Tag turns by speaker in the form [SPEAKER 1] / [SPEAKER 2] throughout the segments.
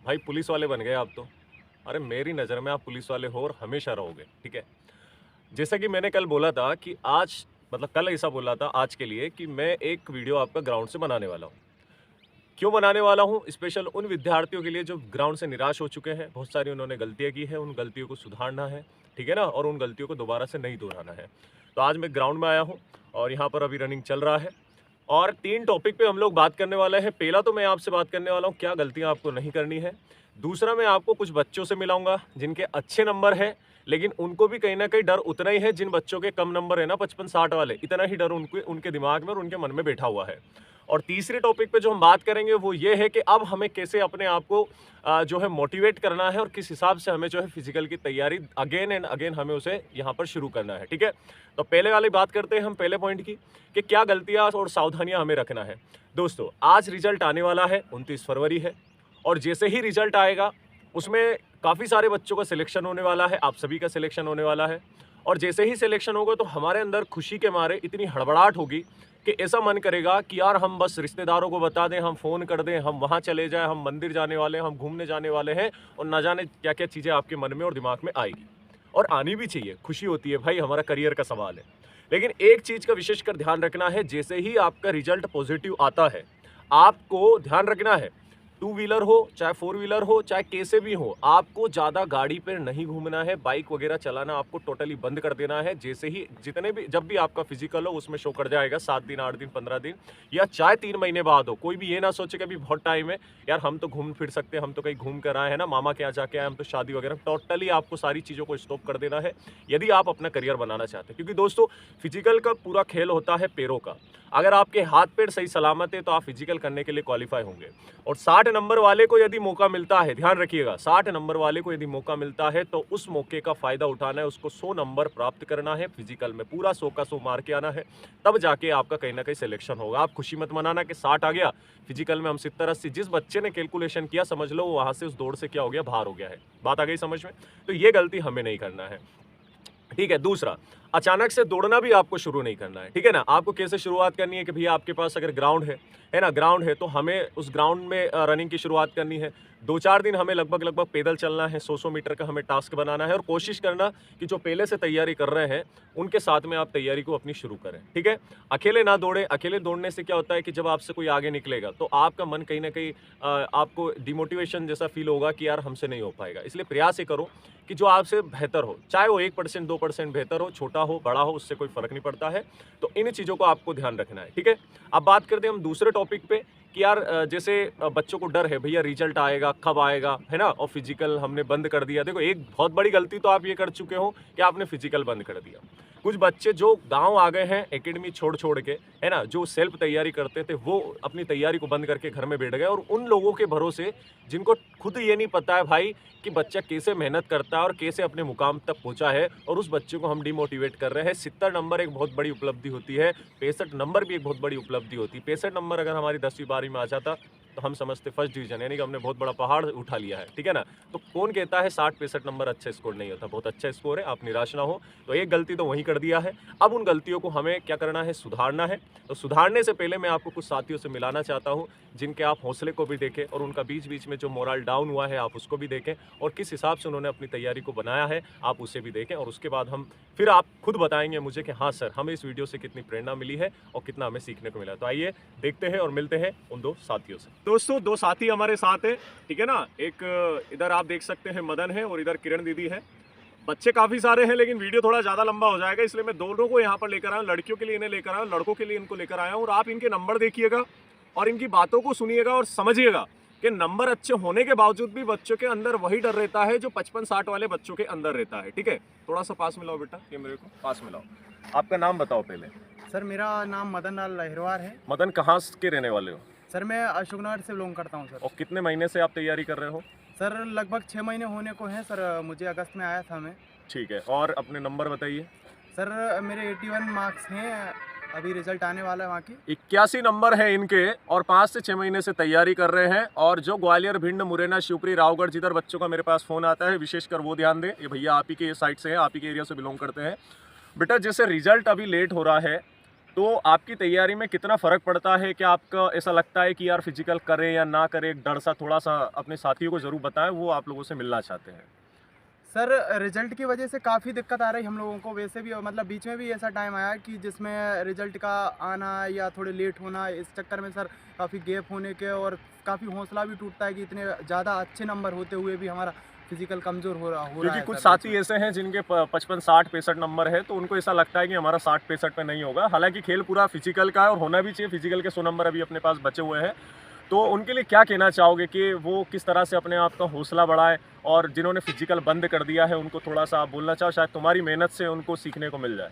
[SPEAKER 1] भाई पुलिस वाले बन गए आप तो। अरे मेरी नज़र में आप पुलिस वाले हो और हमेशा रहोगे, ठीक है। जैसा कि मैंने कल बोला था कि आज मतलब कल ऐसा बोला था आज के लिए कि मैं एक वीडियो आपका ग्राउंड से बनाने वाला हूँ। क्यों बनाने वाला हूँ? स्पेशल उन विद्यार्थियों के लिए जो ग्राउंड से निराश हो चुके हैं, बहुत सारी उन्होंने गलतियाँ की हैं, उन गलतियों को सुधारना है, ठीक है ना? और उन गलतियों को दोबारा से नहीं दोहराना है। तो आज मैं ग्राउंड में आया हूँ और यहाँ पर अभी रनिंग चल रहा है और 3 टॉपिक पे हम लोग बात करने वाले हैं। पहला तो मैं आपसे बात करने वाला हूँ क्या गलतियाँ आपको नहीं करनी है। दूसरा मैं आपको कुछ बच्चों से मिलाऊँगा जिनके अच्छे नंबर हैं, लेकिन उनको भी कहीं न कहीं डर उतना ही है जिन बच्चों के कम नंबर है ना 55-60 वाले, इतना ही डर उनके उनके दिमाग में और उनके मन में बैठा हुआ है। और तीसरे टॉपिक पे जो हम बात करेंगे वो ये है कि अब हमें कैसे अपने आप को जो है मोटिवेट करना है और किस हिसाब से हमें जो है फिजिकल की तैयारी अगेन एंड अगेन हमें उसे यहाँ पर शुरू करना है, ठीक है। तो पहले वाली बात करते हैं हम पहले पॉइंट की कि क्या गलतियाँ और सावधानियाँ हमें रखना है। दोस्तों आज रिजल्ट आने वाला है, 29 फरवरी है और जैसे ही रिजल्ट आएगा उसमें काफ़ी सारे बच्चों का सिलेक्शन होने वाला है, आप सभी का सिलेक्शन होने वाला है। और जैसे ही सिलेक्शन होगा तो हमारे अंदर खुशी के मारे इतनी हड़बड़ाहट होगी कि ऐसा मन करेगा कि यार हम बस रिश्तेदारों को बता दें, हम फ़ोन कर दें, हम वहाँ चले जाएँ, हम मंदिर जाने वाले हैं, हम घूमने जाने वाले हैं और ना जाने क्या-क्या चीज़ें आपके मन में और दिमाग में आएगी। और आनी भी चाहिए, खुशी होती है भाई, हमारा करियर का सवाल है। लेकिन एक चीज़ का विशेषकर ध्यान रखना है, जैसे ही आपका रिजल्ट पॉजिटिव आता है, आपको ध्यान रखना है, टू व्हीलर हो, चाहे फोर व्हीलर हो, चाहे कैसे भी हो, आपको ज़्यादा गाड़ी पे नहीं घूमना है, बाइक वगैरह चलाना आपको टोटली बंद कर देना है। जैसे ही जितने भी जब भी आपका फिजिकल हो उसमें शो कर जाएगा 7 दिन, 8 दिन, 15 दिन या चाहे 3 महीने बाद हो। कोई भी ये ना सोचे कि अभी बहुत टाइम है, यार हम तो घूम फिर सकते हैं, हम तो कहीं घूम कर आए हैं ना, मामा के यहाँ जाके आए, हम तो शादी वगैरह। टोटली आपको सारी चीज़ों को स्टॉप कर देना है, यदि आप अपना करियर बनाना चाहते हैं। क्योंकि दोस्तों फिजिकल का पूरा खेल होता है पैरों का। अगर आपके हाथ पैर सही सलामत है तो आप फिजिकल करने के लिए क्वालिफाई होंगे। और 60 नंबर वाले को यदि मौका मिलता है, ध्यान रखिएगा, 60 नंबर वाले को यदि मौका मिलता है तो उस मौके का फ़ायदा उठाना है, उसको 100 नंबर प्राप्त करना है, फिजिकल में पूरा 100 का 100 मार के आना है, तब जाके आपका कहीं न कहीं सिलेक्शन होगा। आप खुशी मत मनाना कि 60 आ गया, फिजिकल में हम 70-80, जिस बच्चे ने कैलकुलेशन किया समझ लो वो वहाँ से उस दौड़ से क्या हो गया, बाहर हो गया है। बात आ गई समझ में? तो ये गलती हमें नहीं करना है। ठीक है, दूसरा, अचानक से दौड़ना भी आपको शुरू नहीं करना है, ठीक है ना? आपको कैसे शुरुआत करनी है कि भैया आपके पास अगर ग्राउंड है ना? ग्राउंड है तो हमें उस ग्राउंड में रनिंग की शुरुआत करनी है। 2-4 दिन हमें लगभग पैदल चलना है, 100-100 मीटर का हमें टास्क बनाना है और कोशिश करना कि जो पहले से तैयारी कर रहे हैं, उनके साथ में आप तैयारी को अपनी शुरू करें, ठीक है? अकेले ना दौड़ें, अकेले दौड़ने से क्या होता है कि जब आपसे कोई आगे निकलेगा, तो आपका मन कहीं न कहीं आपको डिमोटिवेशन जैसा फ़ील होगा कि यार हमसे नहीं हो पाएगा। इसलिए प्रयास ये करो कि जो आपसे बेहतर हो, चाहे वो 1% 2% बेहतर हो, छोटा हो, बड़ा हो, उससे कोई फ़र्क नहीं पड़ता है। तो इन चीज़ों को आपको ध्यान रखना है, ठीक है? अब बात करते हैं हम दूसरे टॉपिक पे कि यार जैसे बच्चों को डर है भैया रिज़ल्ट आएगा, कब आएगा, है ना? और फिज़िकल हमने बंद कर दिया। देखो एक बहुत बड़ी गलती तो आप ये कर चुके हो कि आपने फिज़िकल बंद कर दिया। कुछ बच्चे जो गाँव आ गए हैं एकेडमी छोड़-छोड़ के, है ना? जो सेल्फ तैयारी करते थे, वो अपनी तैयारी को बंद करके घर में बैठ गए और उन लोगों के भरोसे जिनको खुद ये नहीं पता है भाई कि बच्चा कैसे मेहनत करता है और कैसे अपने मुकाम तक पहुंचा है और उस बच्चे को हम डिमोटिवेट कर रहे हैं। 70 नंबर एक बहुत बड़ी उपलब्धि होती है, 65 नंबर भी एक बहुत बड़ी उपलब्धि होती है। 65 नंबर अगर हमारी 10वीं 12वीं में आ जाता तो हम समझते फर्स्ट डिवीजन, यानी कि हमने बहुत बड़ा पहाड़ उठा लिया है, ठीक है ना? तो कौन कहता है 60-65 नंबर अच्छा स्कोर नहीं होता? बहुत अच्छा स्कोर है, आप निराश ना हो। तो एक गलती तो वहीं कर दिया है। अब उन गलतियों को हमें क्या करना है, सुधारना है। तो सुधारने से पहले मैं आपको कुछ साथियों से मिलाना चाहता हूँ जिनके आप हौसले को भी देखें और उनका बीच-बीच में जो मोरल डाउन हुआ है आप उसको भी देखें और किस हिसाब से उन्होंने अपनी तैयारी को बनाया है आप उसे भी देखें और उसके बाद हम फिर आप खुद बताएँगे मुझे कि हाँ सर, हमें इस वीडियो से कितनी प्रेरणा मिली है और कितना हमें सीखने को मिला। तो आइए देखते हैं और मिलते हैं उन 2 साथियों से। दोस्तों 2 साथी हमारे साथ हैं, ठीक है ना? एक इधर आप देख सकते हैं मदन है और इधर किरण दीदी है। बच्चे काफ़ी सारे हैं लेकिन वीडियो थोड़ा ज़्यादा लंबा हो जाएगा, इसलिए मैं दोनों को यहाँ पर लेकर आया हूँ। लड़कियों के लिए इन्हें लेकर आया हूँ, लड़कों के लिए इनको लेकर आया हूँ और आप इनके नंबर देखिएगा और इनकी बातों को सुनिएगा और समझिएगा कि नंबर अच्छे होने के बावजूद भी बच्चों के अंदर वही डर रहता है जो 55-60 वाले बच्चों के अंदर रहता है, ठीक है? थोड़ा सा पास में लाओ बेटा, ये मेरे को पास में लाओ। आपका नाम बताओ पहले।
[SPEAKER 2] सर मेरा नाम मदन लाल लहिरवार है।
[SPEAKER 1] मदन कहाँ के रहने वाले हो?
[SPEAKER 2] सर मैं अशोकनगर से बिलोंग करता हूँ सर।
[SPEAKER 1] और कितने महीने से आप तैयारी कर रहे हो?
[SPEAKER 2] सर लगभग 6 महीने होने को हैं सर, मुझे अगस्त में आया था मैं।
[SPEAKER 1] ठीक है, और अपने नंबर बताइए।
[SPEAKER 2] सर मेरे 81 मार्क्स हैं, अभी रिजल्ट आने वाला है वहाँ की।
[SPEAKER 1] 81 नंबर है इनके और 5 से 6 महीने से तैयारी कर रहे हैं। और जो ग्वालियर, भिंड, मुरैना, शिवपुरी, रावगढ़ जिधर बच्चों का मेरे पास फ़ोन आता है विशेषकर वो ध्यान दें। ये भैया आप ही के साइड से हैं, आप ही के एरिया से बिलोंग करते हैं। बेटा जैसे रिजल्ट अभी लेट हो रहा है तो आपकी तैयारी में कितना फ़र्क पड़ता है? क्या आपका ऐसा लगता है कि यार फिजिकल करें या ना करें, एक डर सा थोड़ा-सा अपने साथियों को ज़रूर बताएँ, वो आप लोगों से मिलना चाहते हैं?
[SPEAKER 2] सर रिजल्ट की वजह से काफ़ी दिक्कत आ रही हम लोगों को, वैसे भी मतलब बीच में भी ऐसा टाइम आया कि जिसमें रिजल्ट का आना या थोड़े लेट होना, इस चक्कर में सर काफ़ी गैप होने के और काफ़ी हौसला भी टूटता है कि इतने ज़्यादा अच्छे नंबर होते हुए भी हमारा फिजिकल कमज़ोर हो रहा
[SPEAKER 1] क्योंकि
[SPEAKER 2] है
[SPEAKER 1] कुछ
[SPEAKER 2] सर बीच
[SPEAKER 1] साथी
[SPEAKER 2] में।
[SPEAKER 1] ऐसे हैं जिनके 55, 60, 65 नंबर है, तो उनको ऐसा लगता है कि हमारा 60, 65 पे नहीं होगा। हालाँकि खेल पूरा फिजिकल का है और होना भी चाहिए, फिजिकल के 100 नंबर अभी अपने पास बचे हुए हैं। तो उनके लिए क्या कहना चाहोगे कि वो किस तरह से अपने आप का हौसला बढ़ाएँ, और जिन्होंने फिजिकल बंद कर दिया है उनको थोड़ा-सा आप बोलना चाहो, शायद तुम्हारी मेहनत से उनको सीखने को मिल जाए?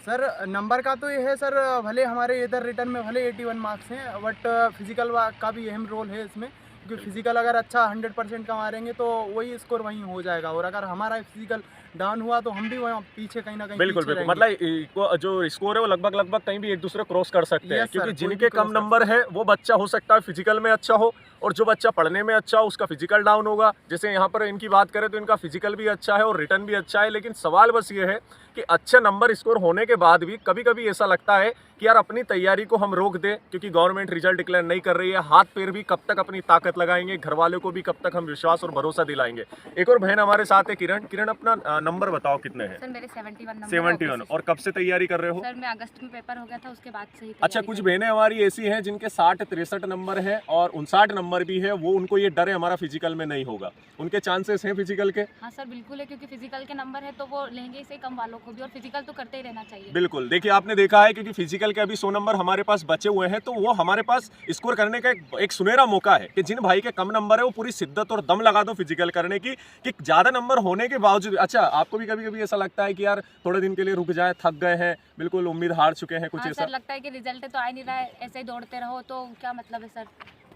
[SPEAKER 2] सर नंबर का तो ये है सर, भले हमारे इधर रिटर्न में भले 81 मार्क्स हैं, बट फिजिकल का भी अहम रोल है इसमें, क्योंकि
[SPEAKER 1] बिल्कुल।
[SPEAKER 2] फिजिकल अगर अच्छा 100% का मारेंगे तो वही स्कोर वहीं हो जाएगा, और अगर हमारा फिजिकल डाउन हुआ तो हम भी वहाँ पीछे कहीं ना कहीं
[SPEAKER 1] बिल्कुल,
[SPEAKER 2] पीछे
[SPEAKER 1] बिल्कुल।
[SPEAKER 2] रहेंगे।
[SPEAKER 1] मतलब जो स्कोर है वो लगभग-लगभग कहीं भी एक-दूसरे क्रॉस कर सकते हैं,
[SPEAKER 2] यस सर,
[SPEAKER 1] क्योंकि
[SPEAKER 2] कोई भी
[SPEAKER 1] जिनके कम
[SPEAKER 2] क्रॉस कर
[SPEAKER 1] नंबर
[SPEAKER 2] सकता
[SPEAKER 1] है, वो बच्चा हो सकता है फिजिकल में अच्छा हो, और जो बच्चा पढ़ने में अच्छा हो, उसका फिजिकल डाउन होगा। जैसे यहाँ पर इनकी बात करें तो इनका फिजिकल भी अच्छा है और रिटन भी अच्छा है, लेकिन सवाल बस ये है कि अच्छे नंबर स्कोर होने के बाद भी कभी-कभी ऐसा लगता है कि यार अपनी तैयारी को हम रोक दें, क्योंकि गवर्नमेंट रिजल्ट डिक्लेयर नहीं कर रही है। हाथ-पैर भी कब तक अपनी ताकत लगाएँगे, घरवालों को भी कब तक हम विश्वास और भरोसा दिलाएँगे। एक और बहन हमारे साथ है, किरण। किरण, अपना नंबर बताओ कितने हैं?
[SPEAKER 3] सर मेरे 71 नंबर है
[SPEAKER 1] 71।
[SPEAKER 3] ओबीसी
[SPEAKER 1] और
[SPEAKER 3] से।
[SPEAKER 1] कब से तैयारी कर रहे हो?
[SPEAKER 3] सर मैं अगस्त में पेपर हो गया था, उसके बाद से ही
[SPEAKER 1] अच्छा,
[SPEAKER 3] तैयारी
[SPEAKER 1] कुछ
[SPEAKER 3] कर रही
[SPEAKER 1] बहनें हमारी ऐसी हैं जिनके 60, 63 नंबर हैं और 59 नंबर भी है, वो उनको ये डर है हमारा फिजिकल में नहीं होगा। उनके चांसेस हैं फिजिकल के?
[SPEAKER 3] हूँ। हाँ सर बिल्कुल है, क्योंकि फिजिकल के नंबर है तो वो लेंगे से कम वालों को भी, और फिजिकल तो करते ही रहना चाहिए।
[SPEAKER 1] बिल्कुल। देखिए, आपने देखा है क्योंकि फिजिकल के अभी 100 नंबर हमारे पास बचे हुए हैं, तो वो हमारे पास स्कोर करने का एक सुनहरा मौका है कि जिन भाई के कम नंबर है वो पूरी शिद्दत और दम लगा दो फिजिकल करने की, कि ज़्यादा नंबर होने के बावजूद। अच्छा, आपको भी कभी-कभी ऐसा लगता है कि यार थोड़े दिन के लिए रुक जाएँ, थक गए हैं, बिल्कुल उम्मीद हार चुके हैं, कुछ
[SPEAKER 3] हाँ
[SPEAKER 1] ऐसा?
[SPEAKER 3] सर, लगता है कि रिजल्ट तो आ ही नहीं रहा है, ऐसे ही दौड़ते रहो तो क्या मतलब है सर,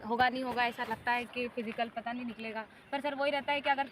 [SPEAKER 3] होगा नहीं होगा, ऐसा लगता है कि फिजिकल पता नहीं निकलेगा। पर सर वही रहता है कि अगर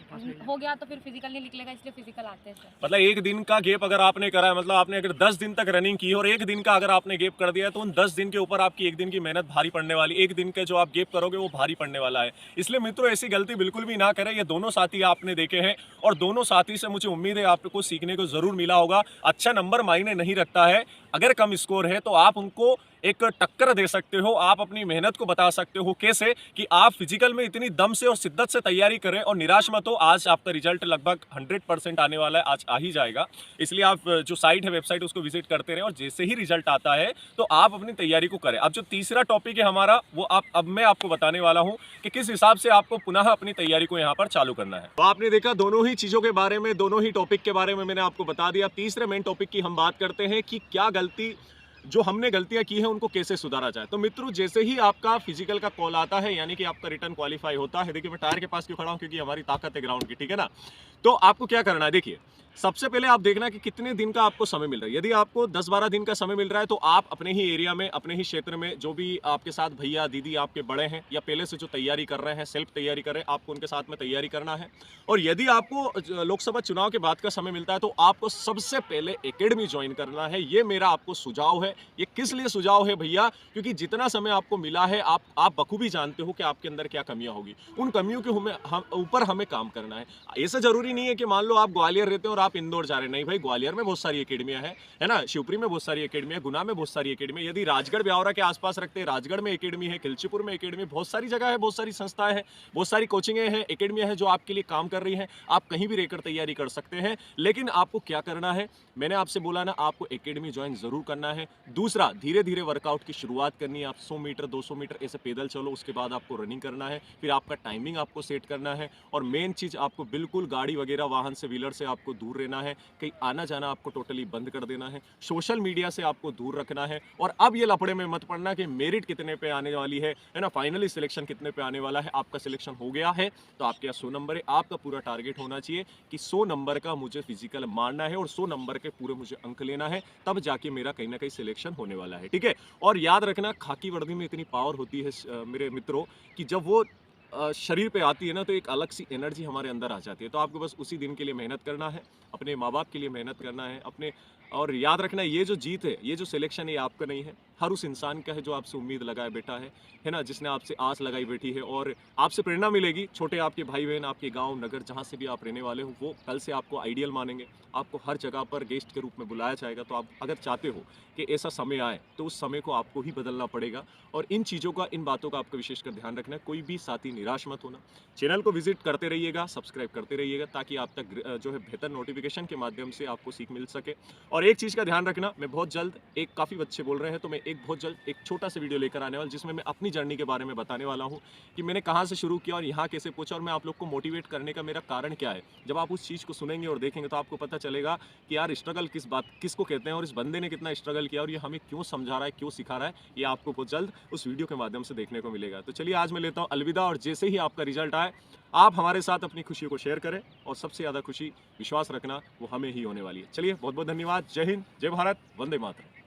[SPEAKER 3] हो गया तो फिर फिजिकल नहीं निकलेगा, इसलिए फिजिकल आते हैं सर।
[SPEAKER 1] मतलब एक दिन का गैप अगर आपने करा है, मतलब आपने अगर 10 दिन तक रनिंग की है और एक दिन का अगर आपने गैप कर दिया है, तो उन 10 दिन के ऊपर आपकी एक दिन की मेहनत भारी पड़ने वाली। एक दिन के जो आप गैप करोगे वो भारी पड़ने वाला है। इसलिए मित्रों, ऐसी गलती बिल्कुल भी ना करें। ये दोनों साथी आपने देखे हैं और दोनों साथी से मुझे उम्मीद है आपको सीखने को जरूर मिला होगा। अच्छा नंबर मायने नहीं रखता है, अगर कम स्कोर है तो आप उनको एक टक्कर दे सकते हो, आप अपनी मेहनत को बता सकते हो। कैसे? कि आप फिजिकल में इतनी दम से और शिद्दत से तैयारी करें और निराश मत हो। आज आपका रिजल्ट लगभग 100% आने वाला है, आज आ ही जाएगा। इसलिए आप जो साइट है, वेबसाइट, उसको विजिट करते रहें और जैसे ही रिजल्ट आता है तो आप अपनी तैयारी को करें। अब जो तीसरा टॉपिक है हमारा, वो अब मैं आपको बताने वाला हूं कि किस हिसाब से आपको पुनः अपनी तैयारी को यहाँ पर चालू करना है। तो आपने देखा दोनों ही चीजों के बारे में, दोनों ही टॉपिक के बारे में मैंने आपको बता दिया। तीसरे मेन टॉपिक की हम बात करते हैं कि क्या गलती, जो हमने गलतियां की हैं उनको कैसे सुधारा जाए। तो मित्रों, जैसे ही आपका फिजिकल का कॉल आता है, यानी कि आपका रिटर्न क्वालिफाई होता है, देखिए मैं टायर के पास क्यों खड़ा हूं, क्योंकि हमारी ताकत है ग्राउंड की, ठीक है ना। तो आपको क्या करना है, देखिए सबसे पहले आप देखना कि कितने दिन का आपको समय मिल रहा है। यदि आपको 10-12 दिन का समय मिल रहा है तो आप अपने ही एरिया में, अपने ही क्षेत्र में, जो भी आपके साथ भैया दीदी आपके बड़े हैं या पहले से जो तैयारी कर रहे हैं, सेल्फ तैयारी कर रहे हैं, आपको उनके साथ में तैयारी करना है। और यदि आपको लोकसभा चुनाव के बाद का समय मिलता है तो आपको सबसे पहले एकेडमी ज्वाइन करना है। ये मेरा आपको सुझाव है। ये किस लिए सुझाव है भैया? क्योंकि जितना समय आपको मिला है, आप बखूबी जानते हो कि आपके अंदर क्या कमियां होगी। उन कमियों के ऊपर हमें काम करना है। ऐसा जरूरी नहीं है कि मान लो आप ग्वालियर रहते हो और आप इंदौर जा रहे हैं। नहीं भाई, ग्वालियर में बहुत सारी एकेडमियां हैं, है ना, शिवपुरी में बहुत सारी एकेडमी है, गुना में बहुत सारी एकेडमी है। यदि राजगढ़ ब्यावरा के आसपास रखते हैं, राजगढ़ में एकेडमी है, खिलचीपुर में एकेडमी, बहुत सारी जगह है, बहुत सारी संस्थाएं हैं, बहुत सारी कोचिंगें हैं, एकेडमियां हैं जो आपके लिए काम कर रही हैं। आप कहीं भी रहकर तैयारी कर सकते हैं। लेकिन आपको क्या करना है, मैंने आपसे बोला ना, आपको एकेडमी ज्वाइन जरूर करना है। दूसरा, धीरे धीरे वर्कआउट की शुरुआत करनी है। आप 100 मीटर 200 मीटर ऐसे पैदल चलो, उसके बाद आपको रनिंग करना है, फिर आपका टाइमिंग आपको सेट करना है। और मेन चीज, आपको बिल्कुल गाड़ी वगैरह, वाहन से, व्हीलर से आपको दूर रहना है। कहीं आना जाना आपको टोटली बंद कर देना है। सोशल मीडिया से आपको दूर रखना है। और अब ये लफड़े में मत पड़ना कि मेरिट कितने पे आने वाली है ना, फाइनली सिलेक्शन कितने पे आने वाला है। आपका सिलेक्शन हो गया है तो आपके यहाँ 100 नंबर है। आपका पूरा टारगेट होना चाहिए कि 100 नंबर का मुझे फिजिकल मारना है और 100 नंबर के पूरे मुझे अंक लेना है, तब जाके मेरा कहीं ना कहीं सिलेक्शन होने वाला है, ठीक है। और याद रखना, खाकी वर्दी में इतनी पावर होती है मेरे मित्रों, कि जब वो शरीर पे आती है ना, तो एक अलग सी एनर्जी हमारे अंदर आ जाती है। तो आपको बस उसी दिन के लिए मेहनत करना है, अपने माँ बाप के लिए मेहनत करना है, अपने और याद रखना, ये जो जीत है, ये जो सिलेक्शन है, ये आपका नहीं है, हर उस इंसान का है जो आपसे उम्मीद लगाए बैठा है ना, जिसने आपसे आस लगाई बैठी है और आपसे प्रेरणा मिलेगी। छोटे आपके भाई बहन, आपके गांव नगर जहां से भी आप रहने वाले हो, वो कल से आपको आइडियल मानेंगे, आपको हर जगह पर गेस्ट के रूप में बुलाया जाएगा। तो आप अगर चाहते हो कि ऐसा समय आए तो उस समय को आपको ही बदलना पड़ेगा। और इन चीज़ों का, इन बातों का आपको विशेषकर ध्यान रखना है। कोई भी साथी निराश मत होना। चैनल को विजिट करते रहिएगा, सब्सक्राइब करते रहिएगा, ताकि आप तक जो है बेहतर नोटिफिकेशन के माध्यम से आपको सीख मिल सके। और एक चीज़ का ध्यान रखना, मैं बहुत जल्द, एक काफ़ी बच्चे बोल रहे हैं, तो मैं एक बहुत जल्द एक छोटा सा वीडियो लेकर आने वाला, जिसमें मैं अपनी जर्नी के बारे में बताने वाला हूँ कि मैंने कहाँ से शुरू किया और यहाँ कैसे पहुँचा, और मैं आप लोग को मोटिवेट करने का मेरा कारण क्या है। जब आप उस चीज़ को सुनेंगे और देखेंगे तो आपको पता चलेगा कि यार स्ट्रगल किसको कहते हैं और इस बंदे ने कितना स्ट्रगल किया और ये हमें क्यों समझा रहा है, क्यों सिखा रहा है, ये आपको बहुत जल्द उस वीडियो के माध्यम से देखने को मिलेगा। तो चलिए आज मैं लेता हूँ अलविदा, और जैसे ही आपका रिजल्ट आए आप हमारे साथ अपनी खुशी को शेयर करें, और सबसे ज़्यादा खुशी, विश्वास रखना, वो हमें ही होने वाली है। चलिए बहुत बहुत धन्यवाद। जय हिंद, जय भारत, वंदे मातरम।